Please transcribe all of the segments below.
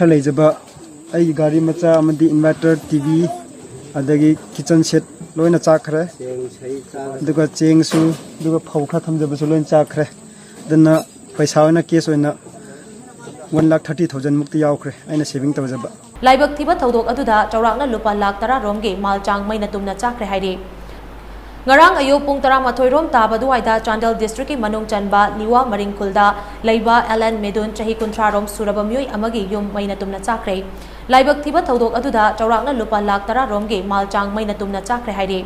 खर लेजबा आई गाड़ी मचा अमदी इन्वर्टर टीवी अदगी किचन सेट लोइना चाखरे दुगा चेंगसु दुगा फौखा थमजबसु लोइन चाखरे दना पैसा ओइना केस ओइना 1,30,000 मुक्ति यावखरे आइना सेविंग तवजबा लाइबक थिबा थौदोक अदुदा चौराकना लुपा लाख 10 रोमगे माल चांग मैना तुमना चाखरे हाइदे ngarang ayo pung 12 rom taba duaida Chandel district ki manung chanba liwa maringkulda leiba Alan Medun chahi 30 rom suraba myoi amagi yum maina tumna chakre laibak thiba thodok aduda chawrakna lupa lakh 10 romge malchang maina tumna chakre haide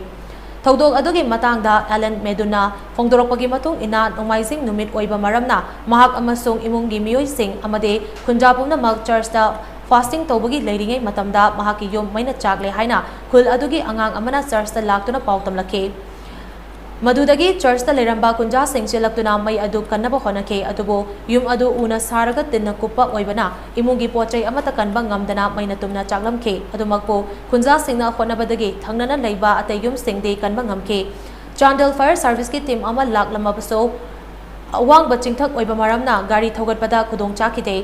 thodok adugi matangda Alan Meduna phongdoropagi matung ina nomaising numit oiba maramna mahak amasung imungi myoi sing amade khunjapumna mak church da fasting tobagi leiringai matamda mahaki yom maina chakle haina khul adugi angang amana church da laktuna pautam lakhe madudagi church da leramba kunja singche laktuna mai adu kannaba honake adubo yum adu una saraga tinna kuppa oibana imungi pochai amata kanba ngamdana maina tumna chaklamke adumakpo kunja singna honabadagi thangnana leiba atay yum singde kanba ngamke Chandel fire service ki team ama laklamabaso awang bachingthak oiba maramna gari thogatpada khudong chakide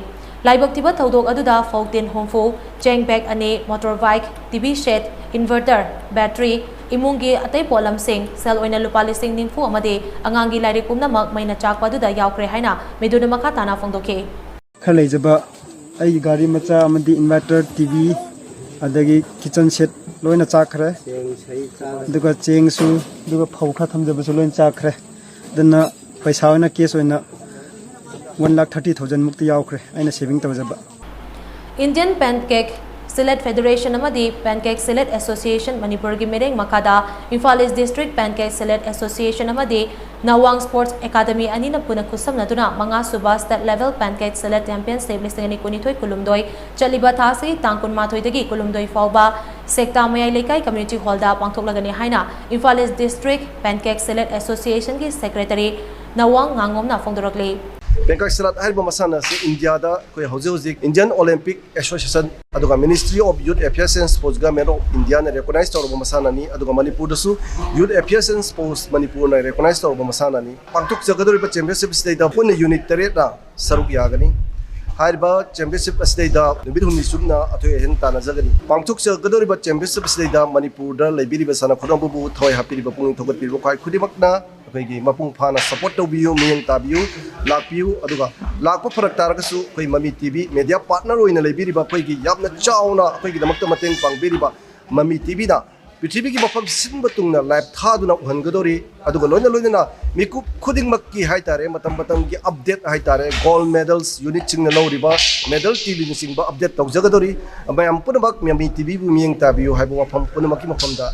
laibak tiba thodok aduda fountain homefo cheng bag ane motorbike tv set inverter battery imungi atay polam sing sel oina lupali sing nimfu amade angangi lairi kumna mak maina chakpa aduda yaukre haina meduna makha tana phongdoke खर लेजबा आई गाड़ी मचा अमदी inverter TV अदगी kitchen set लोइना चाखरे दुगा चेंगसु दुगा फौखा थमजबसु lion चाखरे दना पैसा ओइना case ओइना 1,30,000 मुक्ति यावखरे आइना saving तवजबा Indian Pencak Silat Federation amadi Pencak Silat Association Manipur gi mereng makada Imphal East District Pencak Silat Association amadi Nawang Sports Academy anina puna kusam naduna manga suba state level Pencak Silat Championship listing ani kunithoi kulumdoi chaliba thasi tangkun mathoi dagi kulumdoi fauba sekta mayai lekai community hall da pangthoklagani haina Imphal East District Pencak Silat Association gi secretary Nawang ngangomna phongdorakle Pencak Silat hariba masana si India da koi hoje Indian Olympic Association aduga Ministry of Youth Affairs and Sports Government of India na recognize tawba masana ni aduga Manipur dasu Youth Affairs and Sports Manipur na recognize tawba masana ni pangtuk jagadori pa championship stage da pun unit tare da saruk yagani hariba championship stage da nubit hunni sumna athoi hen ta na jagani pangtuk jagadori pa championship stage da Manipur da leibiri ba sana khodam bu thoi hapiri ba pung thogat pi ba khai khudimakna अखोई मपुंग फाना support तौबियो मियंग ताबियो लाखपियो अदुगा लाखप फरक तारगसु अखोई Mami TV media partner ओइना लेबिरिबा अखोईगी यामना चावना अखोईगी दमक्ता मतेंग पांगबिरिबा ममी टीवी दा पृथ्वी की मफम सिंब तुंगना लाइव थादुना उहनगदोरी अदुगा लोइना मिकुप खुदिंगमक की हाइतारे मतम की अपडेट हाइतारे गोल्ड मेडल्स यूनिट चिंगना लौरिबा मेडल टीवी निसिंबा अपडेट तौजगदोरी मयम पुनमक ममी टीवी बु मियंग ताबियो हाइबो मफम पुनमकी मफमदा